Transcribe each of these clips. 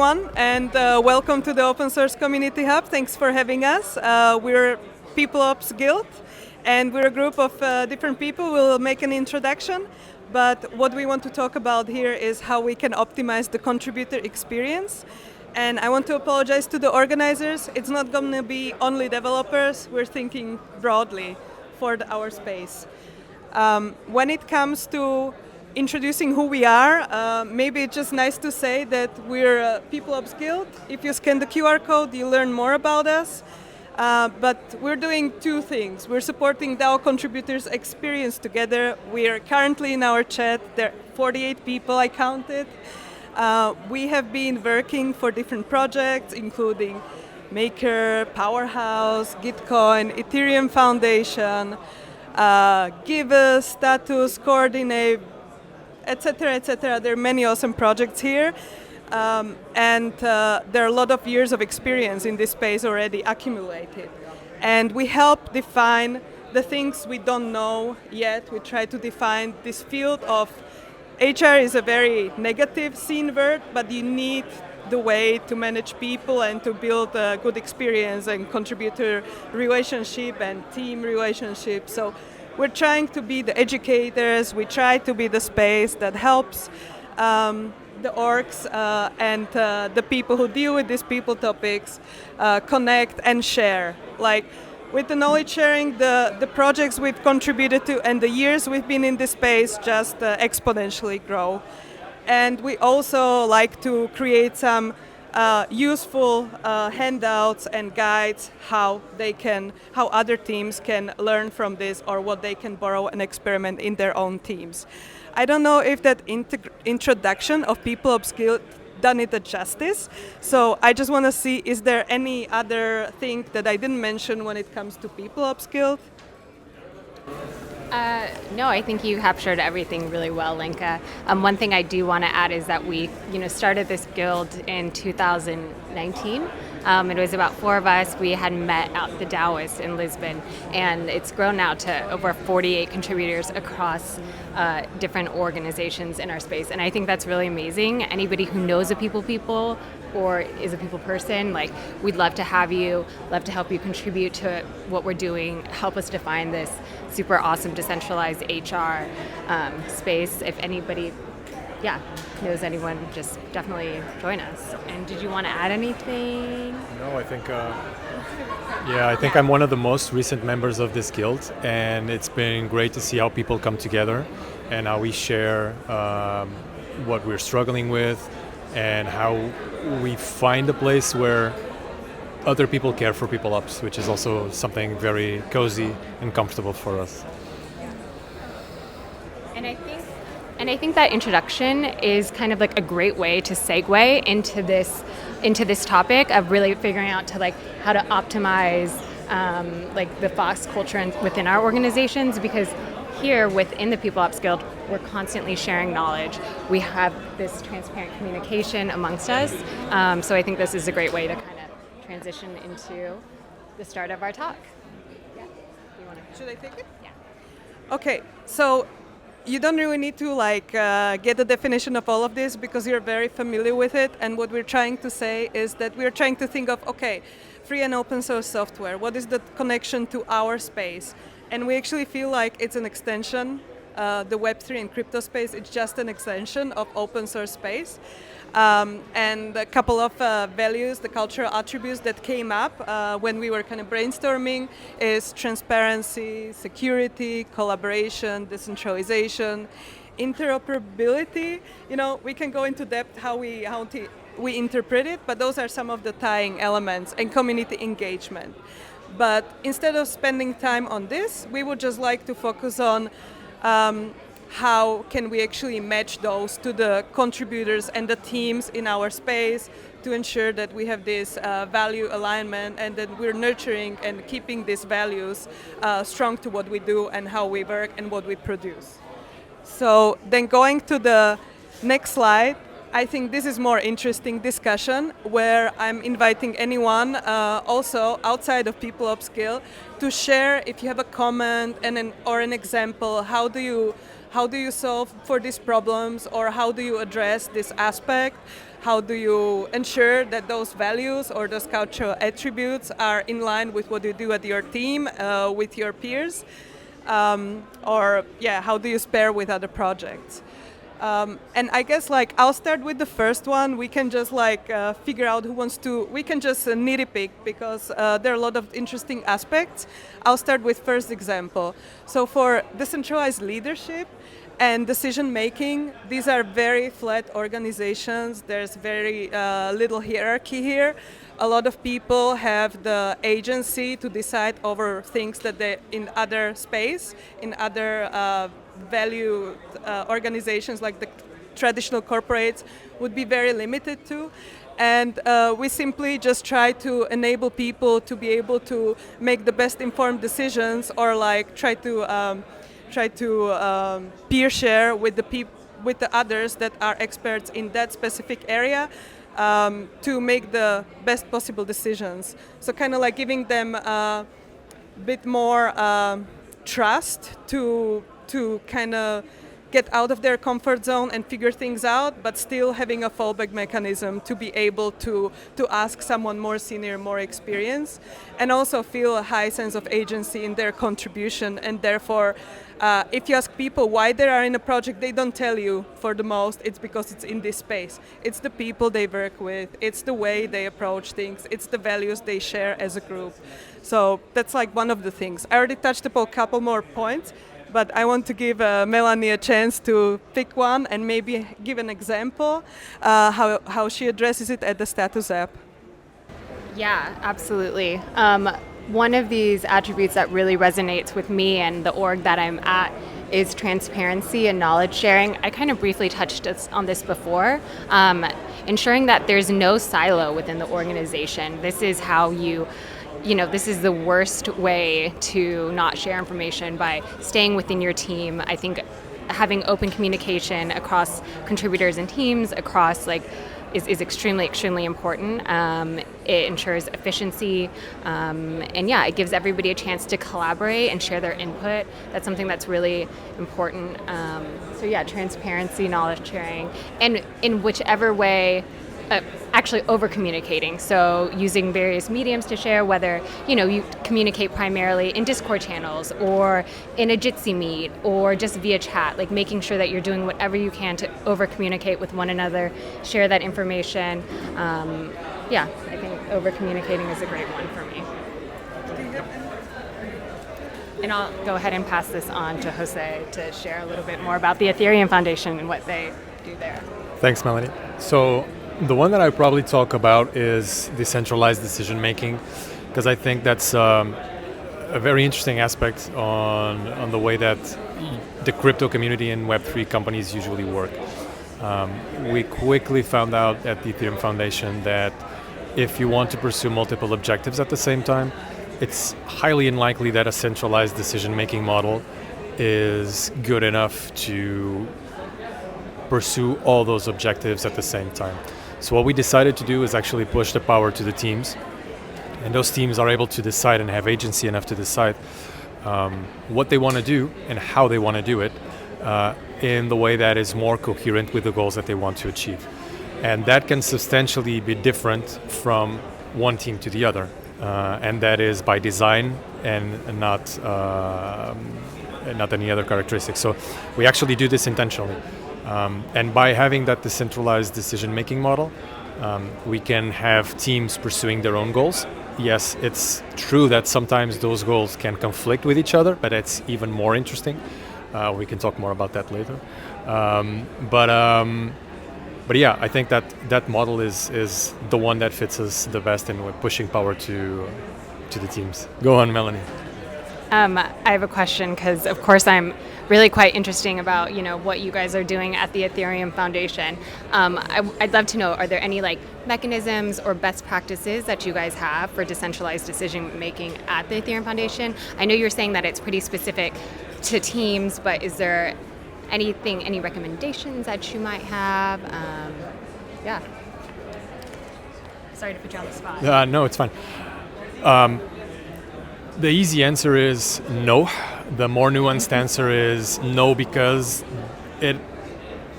everyone, and welcome to the Open Source Community Hub. Thanks for having us. We're People Ops Guild, and we're a group of different people. We'll make an introduction, but what we want to talk about here is how we can optimize the contributor experience. And I want to apologize to the organizers. It's not going to be only developers. We're thinking broadly for our space. When it comes to introducing who we are, maybe it's just nice to say that we're a People Ops Guild. If you scan the QR code, you learn more about us. But we're doing two things. We're supporting DAO contributors' experience together. We are currently in our chat. There are 48 people, I counted. We have been working for different projects, including Maker, Powerhouse, Gitcoin, Ethereum Foundation, Give Us, Status, Coordinate, etc., etc. There are many awesome projects here, and there are a lot of years of experience in this space already accumulated. And we help define the things we don't know yet. We try to define this field of HR is a very negative seen word, but you need the way to manage people and to build a good experience and contributor relationship and team relationship. So we're trying to be the educators. We try to be the space that helps the orgs and the people who deal with these people topics connect and share. Like with the knowledge sharing, the projects we've contributed to and the years we've been in this space just exponentially grow. And we also like to create some useful handouts and guides how other teams can learn from this or what they can borrow and experiment in their own teams. I don't know if that introduction of People Ops Guild done it a justice. So I just want to see, is there any other thing that I didn't mention when it comes to People Ops Guild? No, I think you captured everything really well, Lenka. One thing I do want to add is that we, started this guild in 2019. It was about 4 of us. We had met at the Taoist in Lisbon, and it's grown now to over 48 contributors across different organizations in our space. And I think that's really amazing. Anybody who knows a people or is a people person, we'd love to have you, love to help you contribute to what we're doing, help us define this super awesome decentralized HR space. If anybody knows anyone, just definitely join us. And did you want to add anything? No, I think I'm one of the most recent members of this guild, and it's been great to see how people come together and how we share what we're struggling with and how we find a place where other people care for People Ops, which is also something very cozy and comfortable for us. And I think that introduction is kind of like a great way to segue into this topic of really figuring out to how to optimize the Fox culture within our organizations, because here within the People Ops Guild, we're constantly sharing knowledge. We have this transparent communication amongst us. So I think this is a great way to kind of transition into the start of our talk. Yeah. Should I take it? Yeah. Okay, so you don't really need to get the definition of all of this because you're very familiar with it. And what we're trying to say is that we're trying to think of, free and open source software. What is the connection to our space? And we actually feel like it's an extension. The Web3 and crypto space, it's just an extension of open source space. And a couple of values, the cultural attributes that came up when we were kind of brainstorming is transparency, security, collaboration, decentralization, interoperability. We can go into depth how we interpret it, but those are some of the tying elements, and community engagement. But instead of spending time on this, we would just like to focus on how can we actually match those to the contributors and the teams in our space to ensure that we have this value alignment and that we're nurturing and keeping these values strong to what we do and how we work and what we produce. So then going to the next slide, I think this is more interesting discussion where I'm inviting anyone also outside of People Ops Guild to share if you have a comment or an example. How do you solve for these problems, or how do you address this aspect? how do you ensure that those values or those cultural attributes are in line with what you do at your team, with your peers, or yeah, how do you spare with other projects? And I guess like I'll start with the first one. We can just like figure out who wants to. We can just nitty pick because there are a lot of interesting aspects. I'll start with first example. So for decentralized leadership and decision making, these are very flat organizations. There's very little hierarchy here. A lot of people have the agency to decide over things that they in other space, in other valued organizations like the traditional corporates would be very limited to. And we simply just try to enable people to be able to make the best informed decisions, or like try to peer share with with the others that are experts in that specific area, to make the best possible decisions. So kind of like giving them a bit more trust to kind of get out of their comfort zone and figure things out, but still having a fallback mechanism to be able to ask someone more senior, more experienced, and also feel a high sense of agency in their contribution. And therefore, if you ask people why they are in a project, they don't tell you for the most. It's because it's in this space. It's the people they work with. It's the way they approach things. It's the values they share as a group. So that's like one of the things. I already touched upon a couple more points, but I want to give Melanie a chance to pick one and maybe give an example how she addresses it at the Status app. Yeah, absolutely. One of these attributes that really resonates with me and the org that I'm at is transparency and knowledge sharing. I kind of briefly touched on this before. Ensuring that there's no silo within the organization. This is how this is the worst way to not share information, by staying within your team. I think having open communication across contributors and teams across is extremely important. It ensures efficiency, and yeah, it gives everybody a chance to collaborate and share their input. That's something that's really important. So yeah, transparency, knowledge sharing, and in whichever way, actually over communicating. So using various mediums to share, whether you communicate primarily in Discord channels or in a Jitsi meet or just via chat, like making sure that you're doing whatever you can to over communicate with one another, share that information. I think over communicating is a great one for me. And I'll go ahead and pass this on to Jose to share a little bit more about the Ethereum Foundation and what they do there. Thanks, Melanie. So the one that I probably talk about is decentralized decision making, because I think that's a very interesting aspect on the way that the crypto community and Web3 companies usually work. We quickly found out at the Ethereum Foundation that if you want to pursue multiple objectives at the same time, it's highly unlikely that a centralized decision making model is good enough to pursue all those objectives at the same time. So what we decided to do is actually push the power to the teams, and those teams are able to decide and have agency enough to decide what they want to do and how they want to do it in the way that is more coherent with the goals that they want to achieve. And that can substantially be different from one team to the other, and that is by design and not any other characteristics. So we actually do this intentionally. And by having that decentralized decision-making model, we can have teams pursuing their own goals. Yes, it's true that sometimes those goals can conflict with each other, but it's even more interesting. We can talk more about that later. But yeah, I think that model is the one that fits us the best, and we're pushing power to the teams. Go on, Melanie. I have a question, because of course I'm really quite interesting about what you guys are doing at the Ethereum Foundation. I'd love to know, are there any mechanisms or best practices that you guys have for decentralized decision making at the Ethereum Foundation? I know you're saying that it's pretty specific to teams, but is there any recommendations that you might have? Yeah. Sorry to put you on the spot. No, it's fine. The easy answer is no. The more nuanced answer is no, because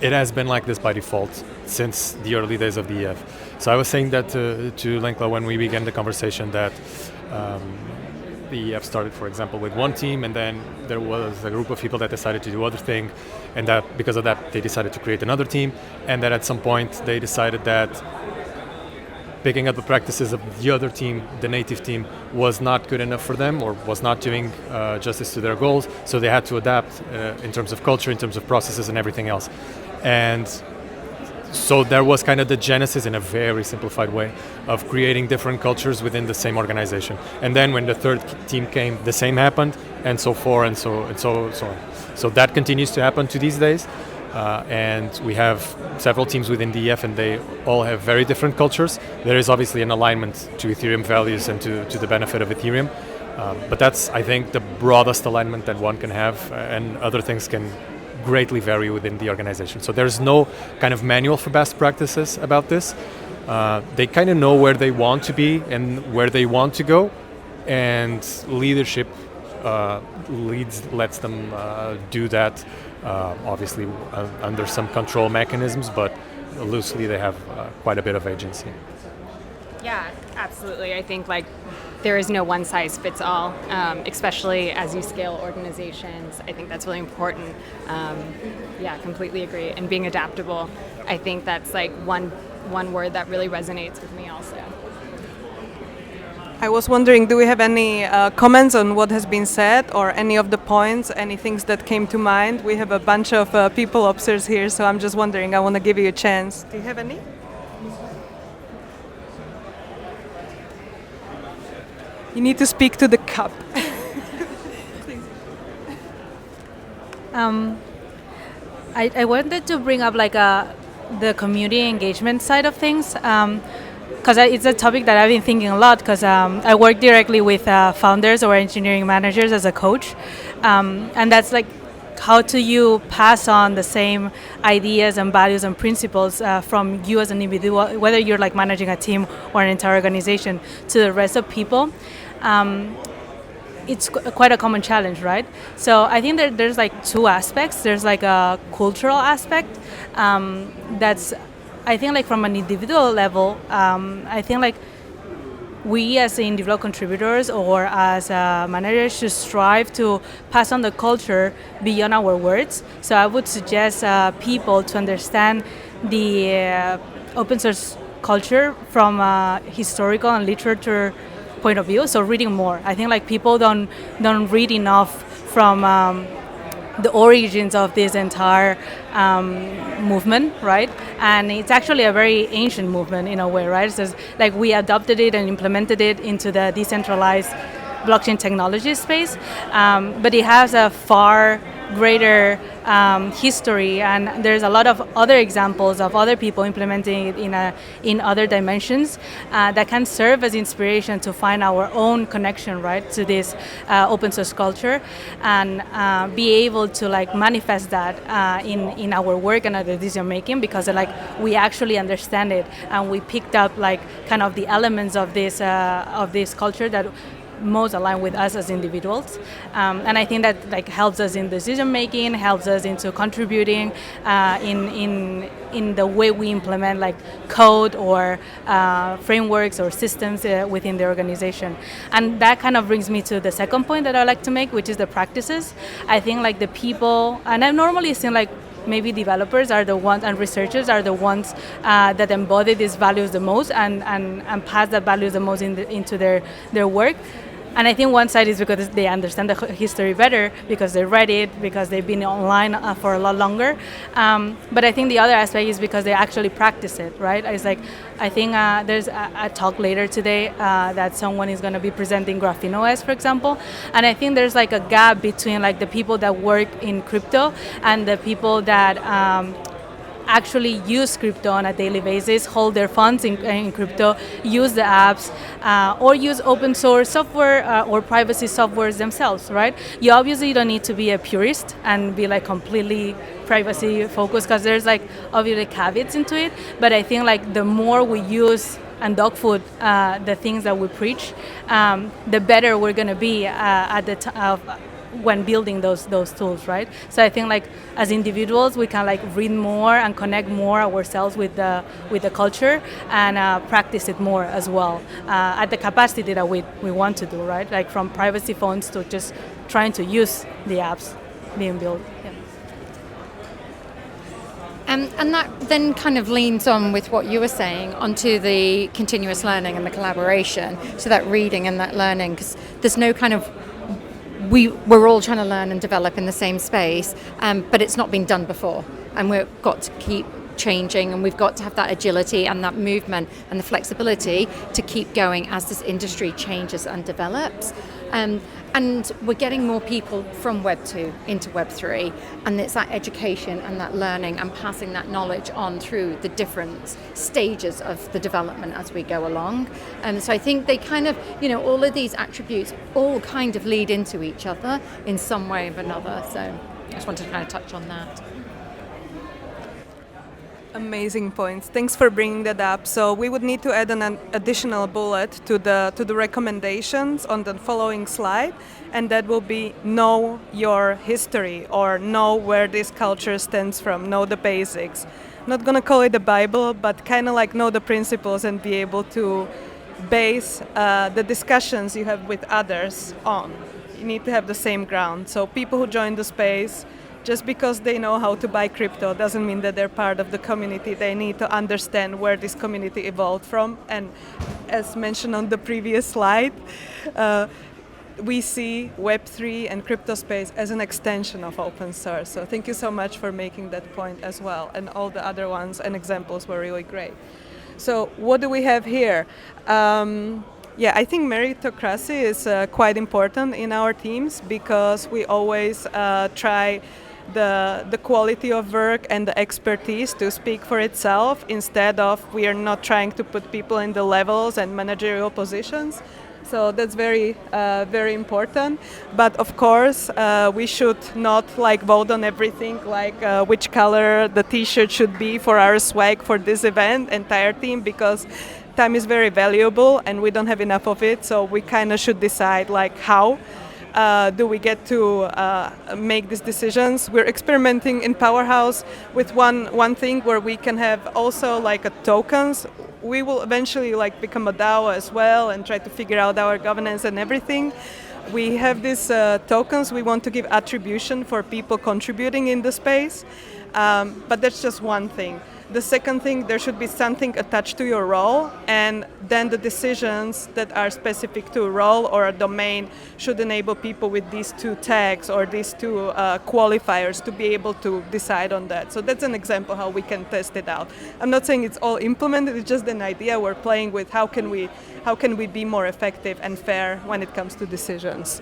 it has been like this by default since the early days of the EF. So I was saying that to Lenkla when we began the conversation that the EF started, for example, with one team, and then there was a group of people that decided to do other thing, and that because of that they decided to create another team, and that at some point they decided that picking up the practices of the other team, the native team, was not good enough for them or was not doing justice to their goals, so they had to adapt in terms of culture, in terms of processes and everything else. And so there was kind of the genesis in a very simplified way of creating different cultures within the same organization. And then when the third team came, the same happened, and so forth, and so on. So that continues to happen to these days. And we have several teams within the EF, and they all have very different cultures. There is obviously an alignment to Ethereum values and to the benefit of Ethereum. But that's, I think, the broadest alignment that one can have, and other things can greatly vary within the organization. So there's no kind of manual for best practices about this. They kind of know where they want to be and where they want to go, and leadership lets them do that, obviously under some control mechanisms, but loosely they have quite a bit of agency. Yeah, absolutely. I think like there is no one size fits all, especially as you scale organizations. I think that's really important. Yeah, completely agree. And being adaptable, I think that's like one word that really resonates with me also. I was wondering, do we have any comments on what has been said, or any of the points, any things that came to mind? We have a bunch of people observers here, so I'm just wondering, I want to give you a chance. Do you have any? You need to speak to the cup. I wanted to bring up like the community engagement side of things, because it's a topic that I've been thinking a lot, because I work directly with founders or engineering managers as a coach, and that's like, how do you pass on the same ideas and values and principles from you as an individual, whether you're like managing a team or an entire organization, to the rest of people? It's quite a common challenge, right? So I think that there's like two aspects. There's like a cultural aspect that's, I think like from an individual level, I think like we as individual contributors or as managers should strive to pass on the culture beyond our words. So I would suggest people to understand the open source culture from a historical and literature point of view. So reading more. I think like people don't read enough from the origins of this entire movement, right? And it's actually a very ancient movement in a way, right? So it's like we adopted it and implemented it into the decentralized blockchain technology space, but it has a far greater history, and there's a lot of other examples of other people implementing it in other dimensions that can serve as inspiration to find our own connection, right, to this open source culture, and be able to like manifest that in our work and our decision making, because like we actually understand it and we picked up like kind of the elements of this culture that most align with us as individuals, and I think that like helps us in decision making, helps us into contributing in the way we implement like code or frameworks or systems within the organization. And that kind of brings me to the second point that I like to make, which is the practices. I think like the people, and I've normally seen like maybe developers are the ones and researchers are the ones that embody these values the most and pass the values the most into their work. And I think one side is because they understand the history better, because they read it, because they've been online for a lot longer. But I think the other aspect is because they actually practice it, right? It's like, I think there's a talk later today that someone is going to be presenting GrapheneOS, for example. And I think there's like a gap between like the people that work in crypto and the people that actually use crypto on a daily basis, hold their funds in crypto, use the apps, or use open source software or privacy softwares themselves, right? You obviously don't need to be a purist and be like completely privacy focused, because there's like obviously caveats into it, but I think like the more we use and dog food the things that we preach, the better we're going to be at when building those tools, right? So I think like as individuals, we can like read more and connect more ourselves with the culture and practice it more as well at the capacity that we want to do, right? Like from privacy phones to just trying to use the apps being built. Yeah. And that then kind of leans on with what you were saying onto the continuous learning and the collaboration, so that reading and that learning, because there's no kind of, we're all trying to learn and develop in the same space, but it's not been done before, and we've got to keep changing, and we've got to have that agility and that movement and the flexibility to keep going as this industry changes and develops. And we're getting more people from Web 2 into Web 3, and it's that education and that learning and passing that knowledge on through the different stages of the development as we go along. And so I think they kind of, all of these attributes all kind of lead into each other in some way or another. So I just wanted to kind of touch on that. Amazing points. Thanks for bringing that up. So we would need to add an additional bullet to the recommendations on the following slide, and that will be know your history, or know where this culture stands from, know the basics. Not gonna call it the Bible, but kind of like know the principles and be able to base the discussions you have with others on. You need to have the same ground. So people who join the space, just because they know how to buy crypto doesn't mean that they're part of the community. They need to understand where this community evolved from. And as mentioned on the previous slide, we see Web3 and crypto space as an extension of open source. So thank you so much for making that point as well. And all the other ones and examples were really great. So what do we have here? Yeah, I think meritocracy is quite important in our teams, because we always try the quality of work and the expertise to speak for itself, instead of we are not trying to put people in the levels and managerial positions. So that's very important. But of course, we should not like vote on everything, like which color the T-shirt should be for our swag for this event, entire team, because time is very valuable and we don't have enough of it. So we kind of should decide like how do we get to make these decisions. We're experimenting in Powerhouse with one thing where we can have also like a tokens. We will eventually like become a DAO as well and try to figure out our governance and everything. We have these tokens. We want to give attribution for people contributing in the space, but that's just one thing. The second thing, there should be something attached to your role, and then the decisions that are specific to a role or a domain should enable people with these two tags or these two qualifiers to be able to decide on that. So that's an example how we can test it out. I'm not saying it's all implemented, it's just an idea we're playing with. How can we be more effective and fair when it comes to decisions?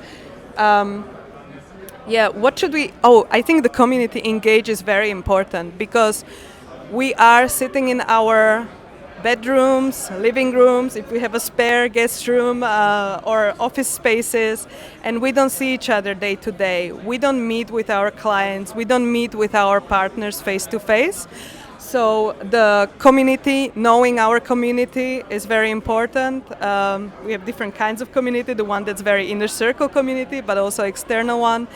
Yeah, what should we... Oh, I think the community engage is very important, because we are sitting in our bedrooms, living rooms, if we have a spare guest room or office spaces, and we don't see each other day to day. We don't meet with our clients, we don't meet with our partners face to face. So the community, knowing our community is very important. We have different kinds of community, the one that's very inner circle community, but also external one.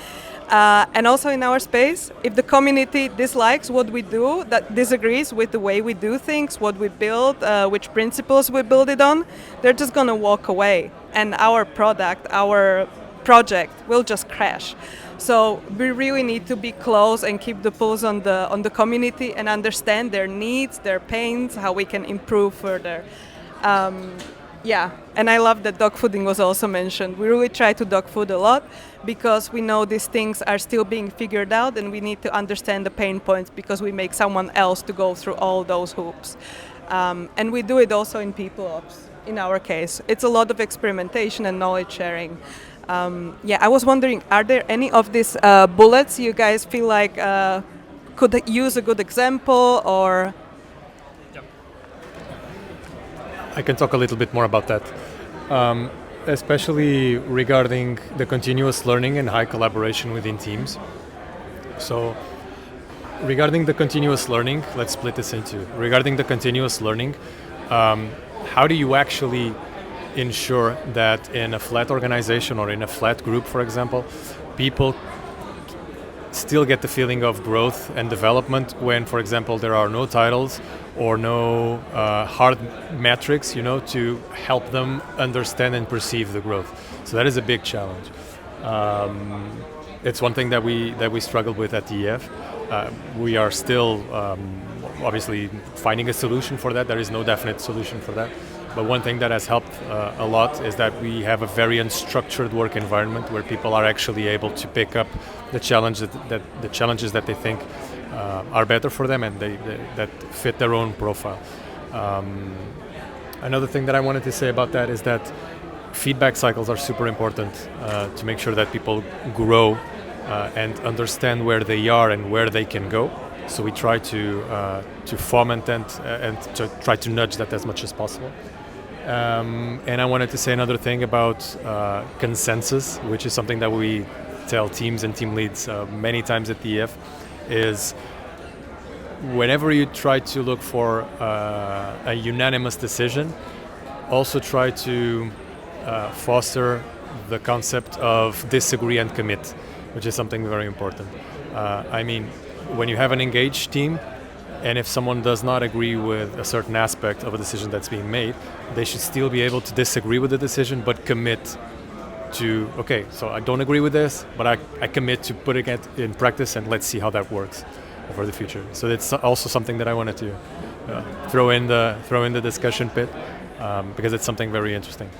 And also in our space, if the community dislikes what we do, that disagrees with the way we do things, what we build, which principles we build it on, they're just going to walk away. And our product, our project will just crash. So we really need to be close and keep the pulse on the community and understand their needs, their pains, how we can improve further. Yeah, and I love that dog fooding was also mentioned. We really try to dog food a lot, because we know these things are still being figured out, and we need to understand the pain points, because we make someone else to go through all those hoops. And we do it also in people ops, in our case. It's a lot of experimentation and knowledge sharing. Yeah, I was wondering, are there any of these bullets you guys feel like could use a good example, or... I can talk a little bit more about that, especially regarding the continuous learning and high collaboration within teams. So regarding the continuous learning, let's split this into. Regarding the continuous learning, how do you actually ensure that in a flat organization or in a flat group, for example, people still get the feeling of growth and development when, for example, there are no titles or no hard metrics, to help them understand and perceive the growth. So that is a big challenge. It's one thing that we struggled with at the EF. We are still obviously finding a solution for that. There is no definite solution for that. But one thing that has helped a lot is that we have a very unstructured work environment where people are actually able to pick up the challenges that they think are better for them and that fit their own profile. Another thing that I wanted to say about that is that feedback cycles are super important to make sure that people grow and understand where they are and where they can go. So we try to foment and to try to nudge that as much as possible. And I wanted to say another thing about consensus, which is something that we tell teams and team leads many times at the EF, is whenever you try to look for a unanimous decision, also try to foster the concept of disagree and commit, which is something very important. When you have an engaged team, and if someone does not agree with a certain aspect of a decision that's being made, they should still be able to disagree with the decision, but commit to, okay, so I don't agree with this, but I commit to putting it in practice and let's see how that works for the future. So that's also something that I wanted to throw in the discussion pit because it's something very interesting.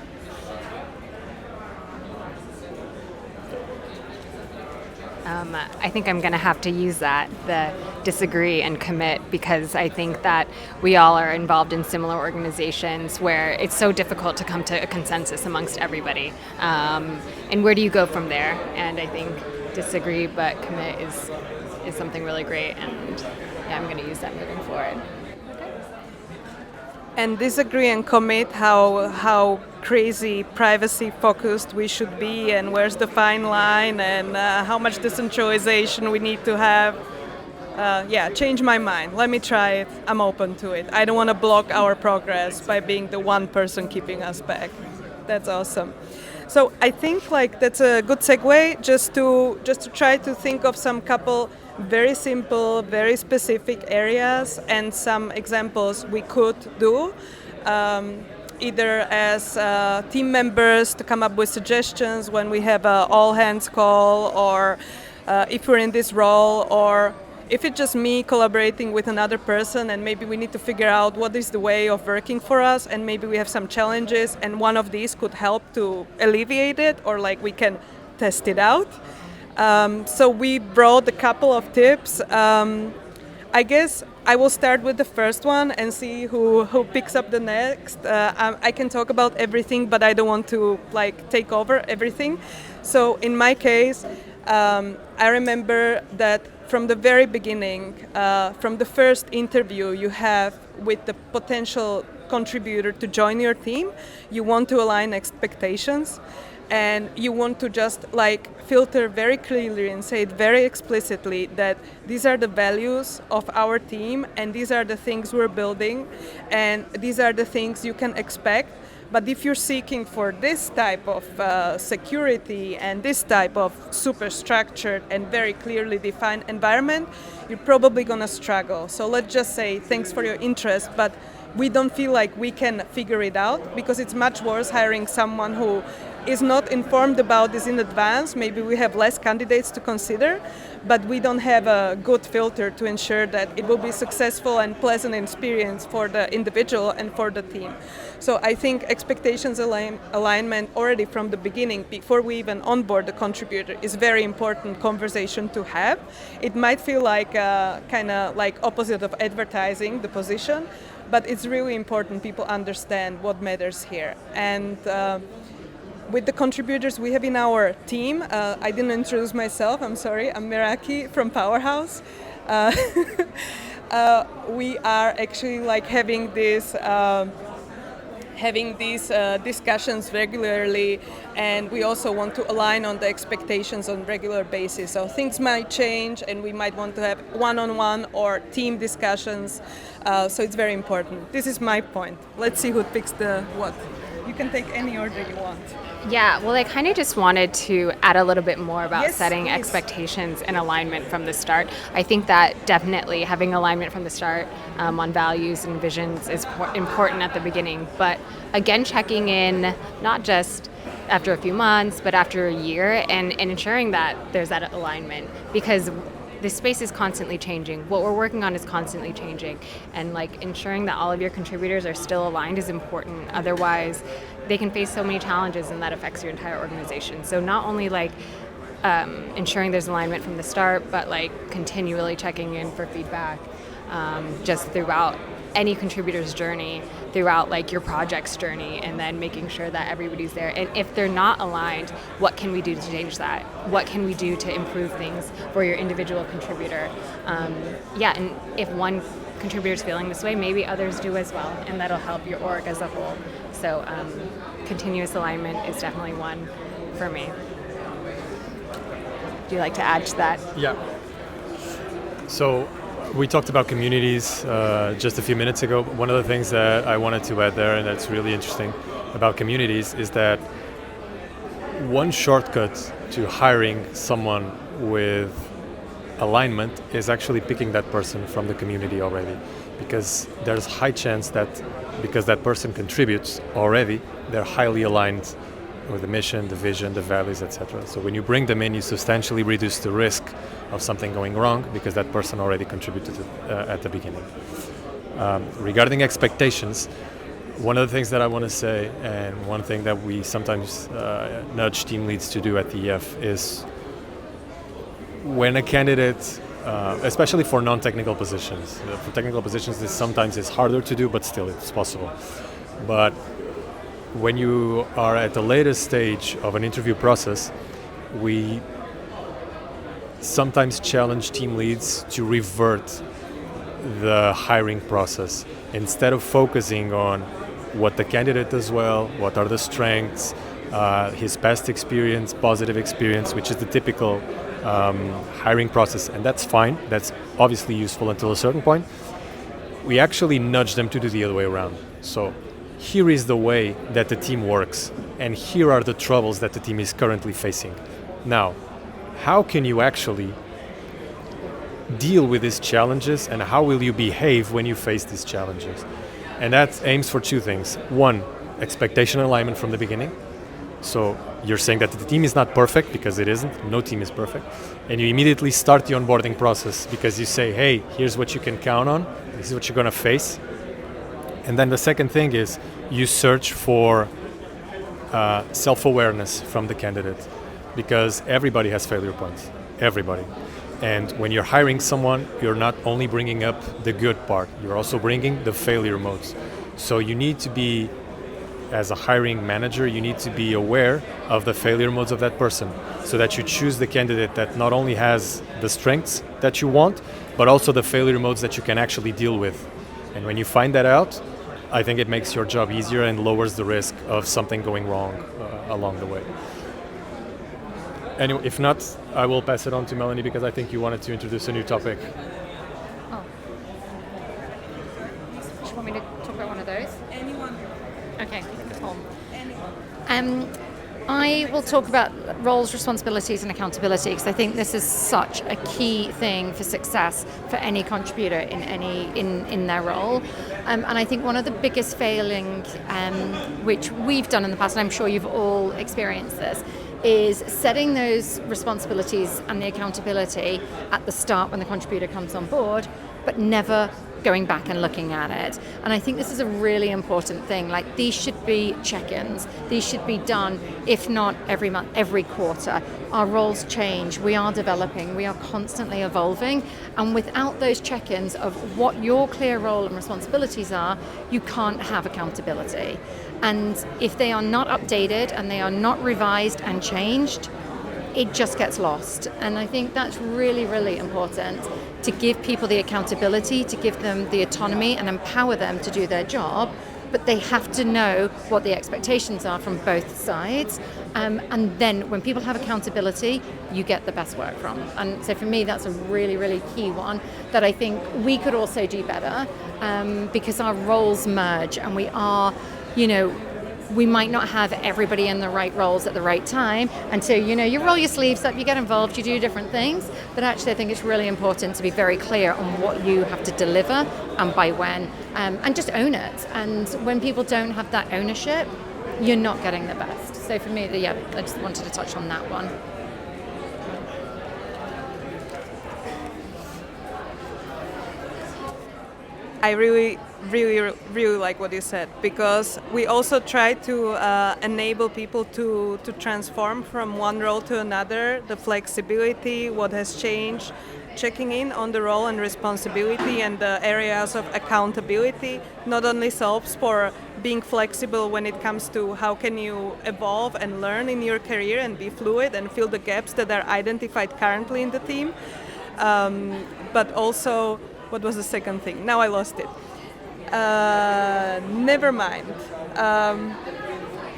I think I'm going to have to use that, the disagree and commit, because I think that we all are involved in similar organizations where it's so difficult to come to a consensus amongst everybody. And where do you go from there? And I think disagree but commit is something really great, and yeah, I'm going to use that moving forward. And disagree and commit, how crazy privacy focused we should be, and where's the fine line, and how much decentralization we need to have. Change my mind. Let me try it. I'm open to it. I don't want to block our progress by being the one person keeping us back. That's awesome. So I think that's a good segue just to try to think of some couple very simple, very specific areas and some examples we could do, either as team members to come up with suggestions when we have an all-hands call, or if we're in this role, or if it's just me collaborating with another person and maybe we need to figure out what is the way of working for us, and maybe we have some challenges and one of these could help to alleviate it, or we can test it out. So we brought a couple of tips. I guess I will start with the first one and see who picks up the next. I can talk about everything, but I don't want to take over everything. So in my case, I remember that from the very beginning, from the first interview you have with the potential contributor to join your team, you want to align expectations. And you want to just filter very clearly and say it very explicitly that these are the values of our team and these are the things we're building and these are the things you can expect. But if you're seeking for this type of security and this type of super structured and very clearly defined environment, you're probably going to struggle. So let's just say thanks for your interest, but we don't feel like we can figure it out, because it's much worse hiring someone who is not informed about this in advance. Maybe we have less candidates to consider, but we don't have a good filter to ensure that it will be successful and pleasant experience for the individual and for the team. So I think expectations alignment already from the beginning, before we even onboard the contributor, is very important conversation to have. It might feel like kind of opposite of advertising the position, but it's really important people understand what matters here. And with the contributors we have in our team, I didn't introduce myself, I'm sorry, I'm Meraki from Powerhouse. We are actually having these discussions regularly, and we also want to align on the expectations on regular basis. So things might change and we might want to have one-on-one or team discussions, so it's very important. This is my point. Let's see who picks the what. You can take any order you want. Yeah, well, I kind of just wanted to add a little bit more about Yes, setting please. expectations and alignment from the start. I think that definitely having alignment from the start on values and visions is important at the beginning. But again, checking in not just after a few months, but after a year, and ensuring that there's that alignment, because the space is constantly changing. What we're working on is constantly changing, and like ensuring that all of your contributors are still aligned is important. Otherwise, they can face so many challenges, and that affects your entire organization. So not only like ensuring there's alignment from the start, but like continually checking in for feedback just throughout any contributor's journey, throughout like your project's journey, and then making sure that everybody's there. And if they're not aligned, what can we do to change that? What can we do to improve things for your individual contributor? And if one contributor's feeling this way, maybe others do as well, and that'll help your org as a whole. So continuous alignment is definitely one for me. Do you like to add to that? Yeah. So we talked about communities just a few minutes ago. One of the things that I wanted to add there, and that's really interesting about communities, is that one shortcut to hiring someone with alignment is actually picking that person from the community already, because there's high chance that because that person contributes already, they're highly aligned with the mission, the vision, the values, etc. So when you bring them in, you substantially reduce the risk of something going wrong because that person already contributed at the beginning. Regarding expectations, one of the things that I want to say, and one thing that we sometimes nudge team leads to do at the EF, is when a candidate, especially for non-technical positions, for technical positions this sometimes is harder to do, but still it's possible. But when you are at the latest stage of an interview process, we sometimes challenge team leads to revert the hiring process. Instead of focusing on what the candidate does well, what are the strengths, his past experience, positive experience, which is the typical hiring process, and that's fine, that's obviously useful until a certain point, we actually nudge them to do the other way around. So here is the way that the team works, and here are the troubles that the team is currently facing. Now, how can you actually deal with these challenges, and how will you behave when you face these challenges? And that aims for two things. One, expectation alignment from the beginning. So you're saying that the team is not perfect, because it isn't. No team is perfect. And you immediately start the onboarding process because you say, hey, here's what you can count on. This is what you're going to face. And then the second thing is you search for self-awareness from the candidate, because everybody has failure points. Everybody. And when you're hiring someone, you're not only bringing up the good part, you're also bringing the failure modes. So you need to be, as a hiring manager, you need to be aware of the failure modes of that person, so that you choose the candidate that not only has the strengths that you want, but also the failure modes that you can actually deal with. And when you find that out, I think it makes your job easier and lowers the risk of something going wrong along the way. Anyway, if not, I will pass it on to Melanie, because I think you wanted to introduce a new topic. Oh. Do you want me to talk about one of those? Anyone. Okay, cool. I will talk about roles, responsibilities, and accountability, because I think this is such a key thing for success for any contributor in their role. And I think one of the biggest failing, which we've done in the past, and I'm sure you've all experienced this, is setting those responsibilities and the accountability at the start when the contributor comes on board, but never going back and looking at it. And I think this is a really important thing. Like, these should be check-ins. These should be done, if not every month, every quarter. Our roles change. We are developing. We are constantly evolving. And without those check-ins of what your clear role and responsibilities are, you can't have accountability. And if they are not updated and they are not revised and changed, it just gets lost. And I think that's really, really important, to give people the accountability, to give them the autonomy and empower them to do their job, but they have to know what the expectations are from both sides. And then when people have accountability, you get the best work from. And so for me, that's a really, really key one that I think we could also do better, because our roles merge, and we are, we might not have everybody in the right roles at the right time. And so, you roll your sleeves up, you get involved, you do different things. But actually, I think it's really important to be very clear on what you have to deliver and by when, and just own it. And when people don't have that ownership, you're not getting the best. So for me, I just wanted to touch on that one. I really like what you said, because we also try to enable people to transform from one role to another, the flexibility, what has changed, checking in on the role and responsibility and the areas of accountability not only solves for being flexible when it comes to how can you evolve and learn in your career and be fluid and fill the gaps that are identified currently in the team, but also, what was the second thing? Now I lost it. Never mind.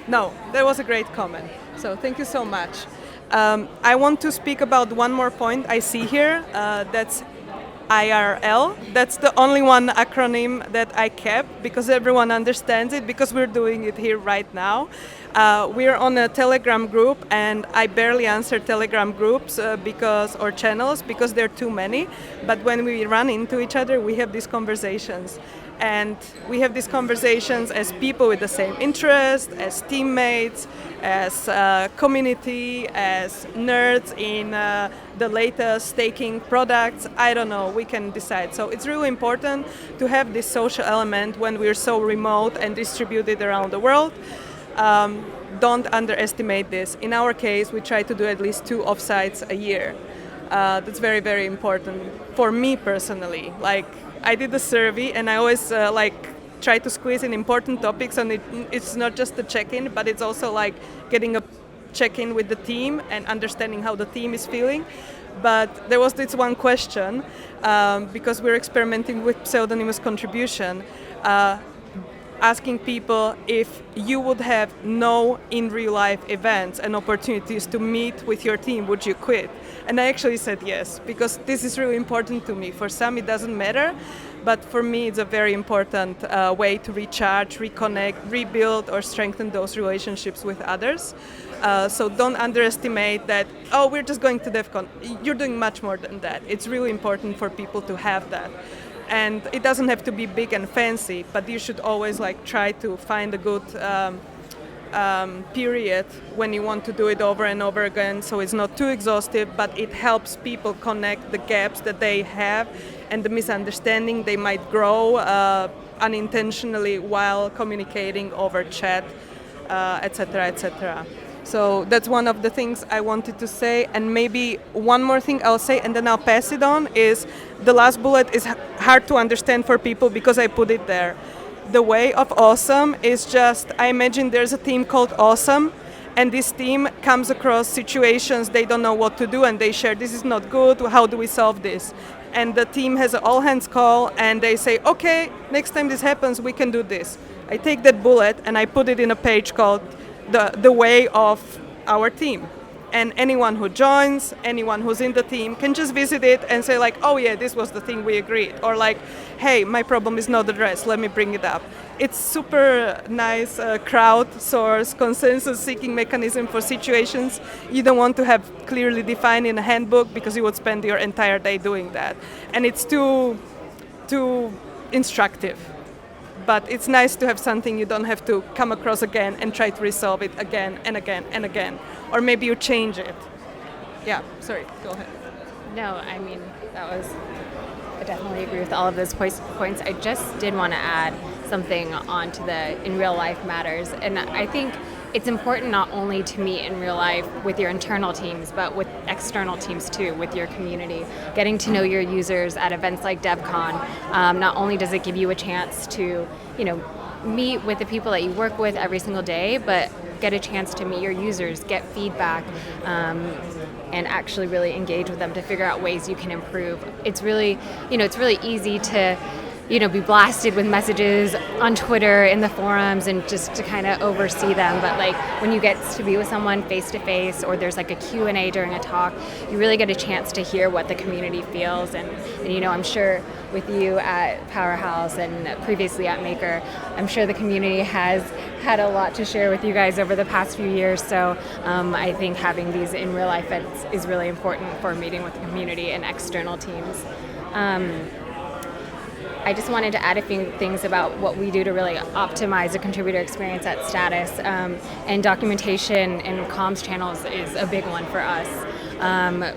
No, that was a great comment. So thank you so much. I want to speak about one more point I see here. That's IRL. That's the only one acronym that I kept because everyone understands it, because we're doing it here right now. We're on a Telegram group, and I barely answer Telegram groups or channels because there are too many. But when we run into each other, we have these conversations. And we have these conversations as people with the same interest, as teammates, as community, as nerds in the latest taking products. I don't know, we can decide. So it's really important to have this social element when we're so remote and distributed around the world. Don't underestimate this. In our case, we try to do at least 2 offsites a year. That's very, very important for me personally. Like, I did a survey, and I always try to squeeze in important topics, and it's not just the check-in, but it's also like getting a check-in with the team and understanding how the team is feeling. But there was this one question, because we're experimenting with pseudonymous contribution, asking people if you would have no in real life events and opportunities to meet with your team, would you quit? And I actually said yes, because this is really important to me. For some it doesn't matter, but for me it's a very important way to recharge, reconnect, rebuild, or strengthen those relationships with others. So don't underestimate that, oh, we're just going to Devcon. You're doing much more than that. It's really important for people to have that. And it doesn't have to be big and fancy, but you should always try to find a good period when you want to do it over and over again, so it's not too exhaustive, but it helps people connect the gaps that they have and the misunderstanding they might grow unintentionally while communicating over chat, etc., etc. So that's one of the things I wanted to say. And maybe one more thing I'll say, and then I'll pass it on, is the last bullet is hard to understand for people because I put it there. The way of awesome is just, I imagine there's a team called Awesome, and this team comes across situations they don't know what to do, and they share, this is not good, how do we solve this? And the team has an all-hands call, and they say, okay, next time this happens, we can do this. I take that bullet and I put it in a page called the way of our team. And anyone who joins, anyone who's in the team can just visit it and say oh yeah, this was the thing we agreed. Or hey, my problem is not addressed, let me bring it up. It's super nice crowdsource, consensus-seeking mechanism for situations you don't want to have clearly defined in a handbook because you would spend your entire day doing that. And it's too instructive. But it's nice to have something you don't have to come across again and try to resolve it again and again and again. Or maybe you change it. Yeah, sorry, go ahead. No, I mean, I definitely agree with all of those points. I just did want to add something onto the in real life matters. And I think it's important not only to meet in real life with your internal teams, but with external teams too, with your community. Getting to know your users at events like Devcon, not only does it give you a chance to, meet with the people that you work with every single day, but get a chance to meet your users, get feedback, and actually really engage with them to figure out ways you can improve. It's really easy to be blasted with messages on Twitter, in the forums, and just to kind of oversee them. But when you get to be with someone face to face, or there's a Q&A during a talk, you really get a chance to hear what the community feels. And I'm sure with you at Powerhouse and previously at Maker, I'm sure the community has had a lot to share with you guys over the past few years. So I think having these in real life events is really important for meeting with the community and external teams. I just wanted to add a few things about what we do to really optimize the contributor experience at Status. And documentation and comms channels is a big one for us.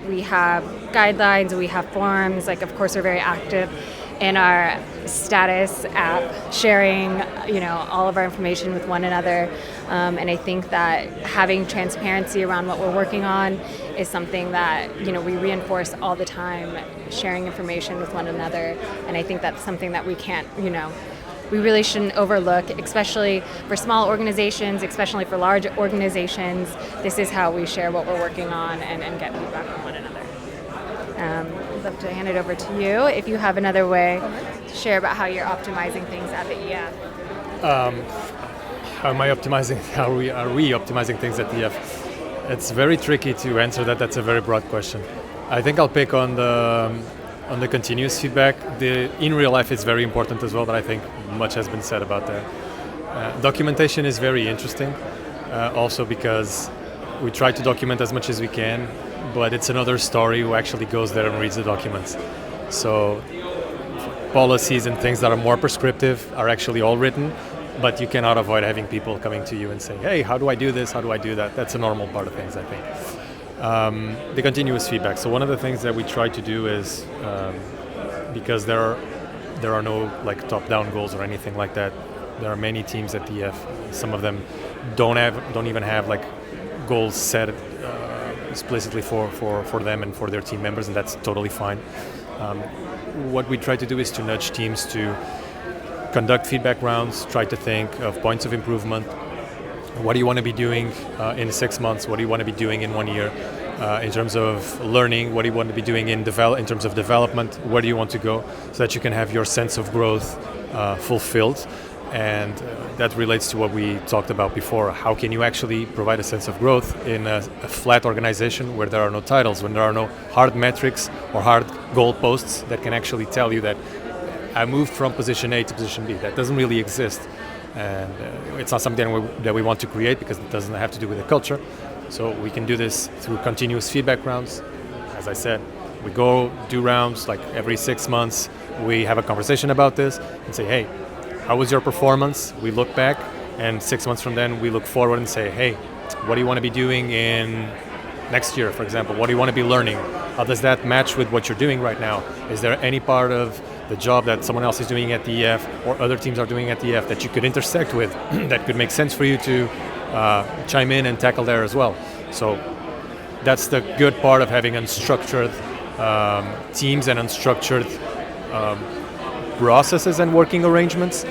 We have guidelines, we have forums, like of course we're very active in our Status app, sharing all of our information with one another. And I think that having transparency around what we're working on is something that we reinforce all the time, sharing information with one another. And I think that's something that we can't, we really shouldn't overlook, especially for small organizations, especially for large organizations. This is how we share what we're working on and get feedback from one another. I'd love to hand it over to you if you have another way to share about how you're optimizing things at the EF. How am I optimizing? How are we optimizing things at the EF? It's very tricky to answer that. That's a very broad question. I think I'll pick on the continuous feedback. In real life, it's very important as well, but I think much has been said about that. Documentation is very interesting, also because we try to document as much as we can, but it's another story who actually goes there and reads the documents. So policies and things that are more prescriptive are actually all written, but you cannot avoid having people coming to you and saying, hey, how do I do this? How do I do that? That's a normal part of things, I think. The continuous feedback. So one of the things that we try to do is, because there are no like top-down goals or anything like that, there are many teams at the EF. Some of them don't even have like goals set explicitly for them and for their team members, and that's totally fine. What we try to do is to nudge teams to conduct feedback rounds, try to think of points of improvement. What do you want to be doing in 6 months? What do you want to be doing in 1 year? In terms of learning, what do you want to be doing in terms of development? Where do you want to go? So that you can have your sense of growth fulfilled. And that relates to what we talked about before. How can you actually provide a sense of growth in a flat organization where there are no titles, when there are no hard metrics or hard goalposts that can actually tell you that I moved from position A to position B? That doesn't really exist. And it's not something that we want to create because it doesn't have to do with the culture. So we can do this through continuous feedback rounds. As I said, we go do rounds like every 6 months. We have a conversation about this and say, hey, how was your performance? We look back, and 6 months from then we look forward and say, hey, what do you want to be doing in next year, for example? What do you want to be learning? How does that match with what you're doing right now? Is there any part of the job that someone else is doing at the EF or other teams are doing at the EF that you could intersect with that could make sense for you to chime in and tackle there as well? So that's the good part of having unstructured teams and unstructured processes and working arrangements.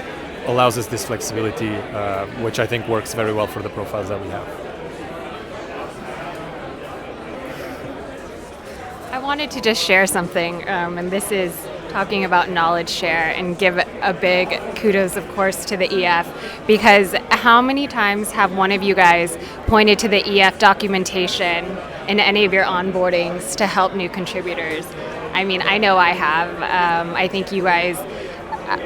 Allows us this flexibility, which I think works very well for the profiles that we have. I wanted to just share something, and this is talking about knowledge share, and give a big kudos, of course, to the EF, because how many times have one of you guys pointed to the EF documentation in any of your onboardings to help new contributors? I mean, I know I have. I think you guys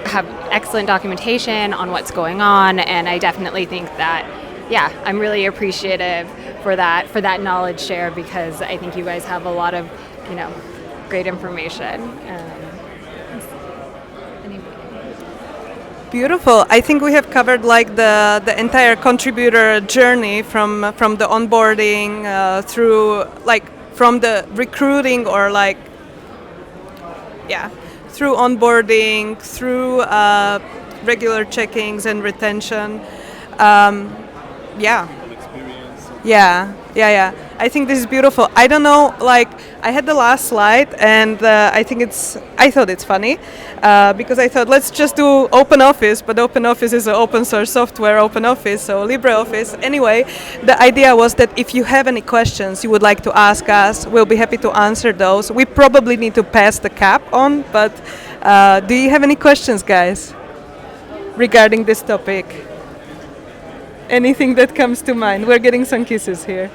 have excellent documentation on what's going on, and I definitely think that, yeah, I'm really appreciative for that knowledge share, because I think you guys have a lot of, great information. Beautiful. I think we have covered like the entire contributor journey from the onboarding through like from the recruiting or like through onboarding, through regular checkings and retention. Yeah. I think this is beautiful. I don't know, like I had the last slide, and I thought it's funny because I thought let's just do Open Office, but Open Office is an open source software, Open Office, so LibreOffice. Anyway, the idea was that if you have any questions you would like to ask us, we'll be happy to answer those. We probably need to pass the cap on, but do you have any questions, guys, regarding this topic? Anything that comes to mind? We're getting some kisses here.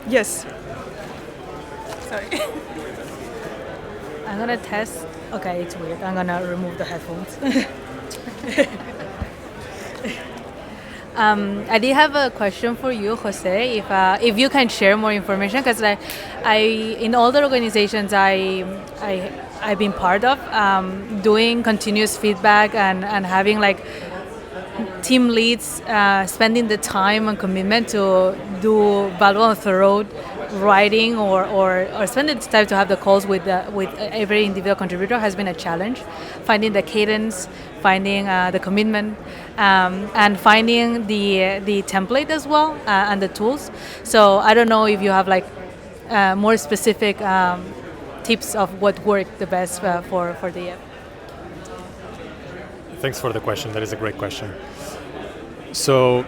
Yes. Sorry. I'm gonna test. Okay, it's weird. I'm gonna remove the headphones. I did have a question for you, Jose. If you can share more information, because I in all the organizations I've been part of, doing continuous feedback and having like team leads spending the time and commitment to do valuable and thorough writing or spending the time to have the calls with every individual contributor has been a challenge. Finding the cadence, finding the commitment, and finding the template as well and the tools. So I don't know if you have like more specific tips of what worked the best for the app. Thanks for the question. That is a great question. So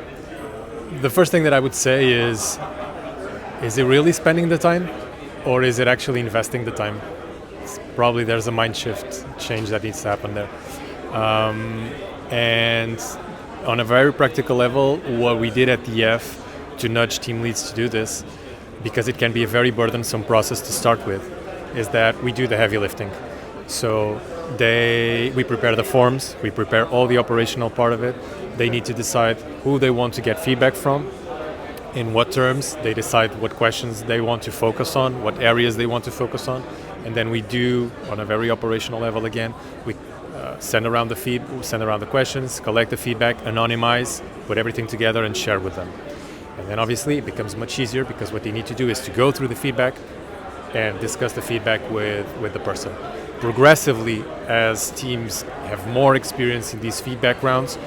the first thing that I would say is it really spending the time, or is it actually investing the time? Probably there's a mind shift change that needs to happen there. And on a very practical level, what we did at the F to nudge team leads to do this, because it can be a very burdensome process to start with, is that we do the heavy lifting. So we prepare the forms, we prepare all the operational part of it. They need to decide who they want to get feedback from, in what terms. They decide what questions they want to focus on, what areas they want to focus on, and then we do, on a very operational level again, we send around the questions, collect the feedback, anonymize, put everything together and share with them. And then obviously it becomes much easier, because what they need to do is to go through the feedback and discuss the feedback with the person. Progressively, as teams have more experience in these feedback rounds,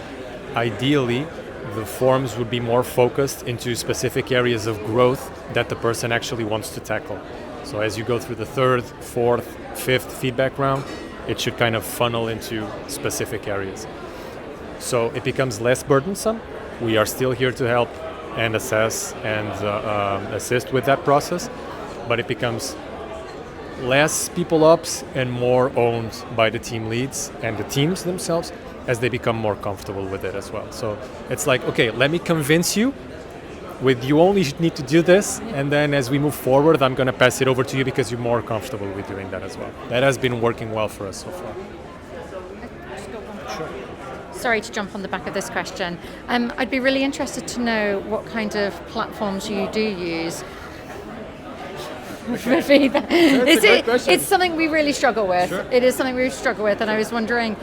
ideally the forms would be more focused into specific areas of growth that the person actually wants to tackle. So as you go through the third, fourth, fifth feedback round, it should kind of funnel into specific areas. So it becomes less burdensome. We are still here to help and assess and assist with that process, but it becomes less people ops and more owned by the team leads and the teams themselves as they become more comfortable with it as well. So it's like, okay, let me convince you with you only need to do this, and then as we move forward, I'm going to pass it over to you because you're more comfortable with doing that as well. That has been working well for us so far. Sure. Sorry to jump on the back of this question. I'd be really interested to know what kind of platforms you do use for feedback. It's something we really struggle with. Sure. It is something we struggle with, and I was wondering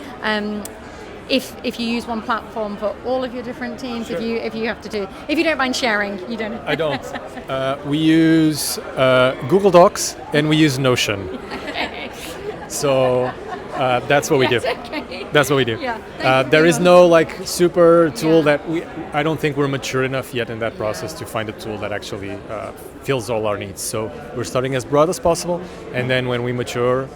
if you use one platform for all of your different teams. Sure. if you don't mind sharing, you don't. I don't. We use Google Docs and we use Notion. So that's what we do. Okay. That's what we do. Yeah, there is no like super tool that I don't think we're mature enough yet in that process to find a tool that actually fills all our needs. So we're starting as broad as possible, and then when we mature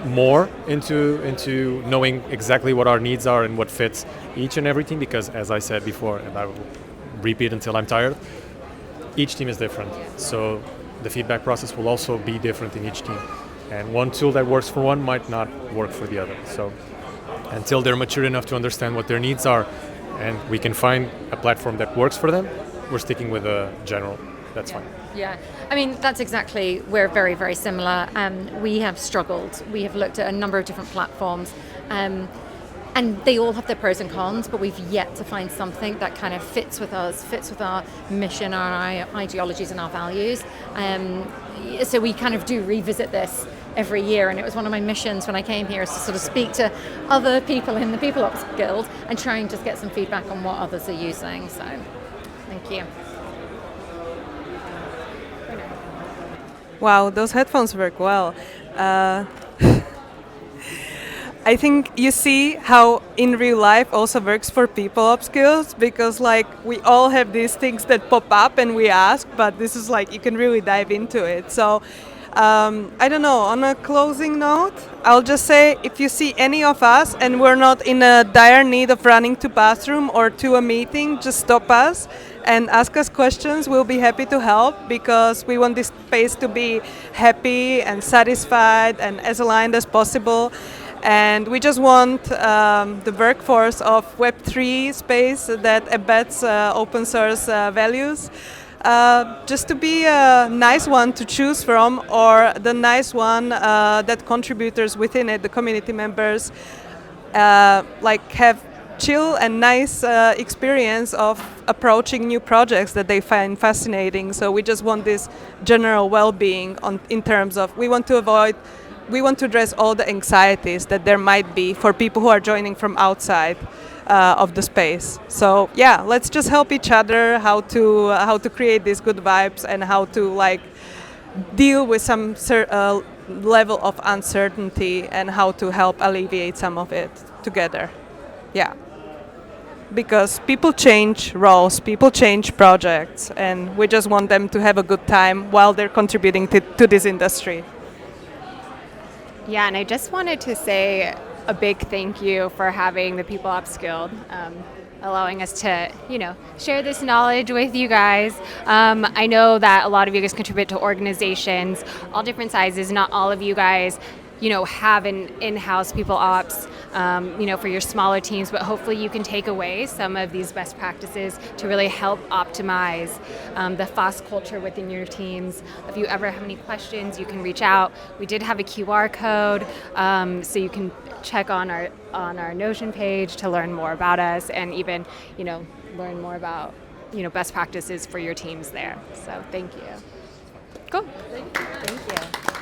more into knowing exactly what our needs are and what fits each and everything, because as I said before, and I will repeat until I'm tired, each team is different. So the feedback process will also be different in each team. And one tool that works for one might not work for the other. So until they're mature enough to understand what their needs are and we can find a platform that works for them, we're sticking with a general. That's fine. Yeah, I mean, that's exactly, we're very, very similar. We have struggled. We have looked at a number of different platforms, and they all have their pros and cons, but we've yet to find something that kind of fits with us, fits with our mission, our ideologies and our values. So we kind of do revisit this every year, and it was one of my missions when I came here is to sort of speak to other people in the People Ops Guild and try and just get some feedback on what others are using. So thank you. Wow, those headphones work well. I think you see how in real life also works for people ops skills, because like we all have these things that pop up and we ask, but this is like you can really dive into it. So I don't know, on a closing note, I'll just say if you see any of us and we're not in a dire need of running to bathroom or to a meeting, just stop us and ask us questions. We'll be happy to help, because we want this space to be happy and satisfied and as aligned as possible. And we just want the workforce of Web3 space that embeds open source values just to be a nice one to choose from, or the nice one that contributors within it, the community members, like have chill and nice experience of approaching new projects that they find fascinating. So we just want this general well-being in terms of we want to address all the anxieties that there might be for people who are joining from outside of the space. So yeah, let's just help each other how to create these good vibes and how to like deal with some level of uncertainty and how to help alleviate some of it together. Yeah. Because people change roles, people change projects, and we just want them to have a good time while they're contributing to this industry. Yeah, and I just wanted to say a big thank you for having the People Ops Guild, allowing us to, share this knowledge with you guys. I know that a lot of you guys contribute to organizations, all different sizes. Not all of you guys, have an in-house People Ops, for your smaller teams, but hopefully you can take away some of these best practices to really help optimize the FOSS culture within your teams. If you ever have any questions, you can reach out. We did have a QR code, so you can check on our Notion page to learn more about us and even, learn more about, best practices for your teams there. So thank you. Cool. Thank you.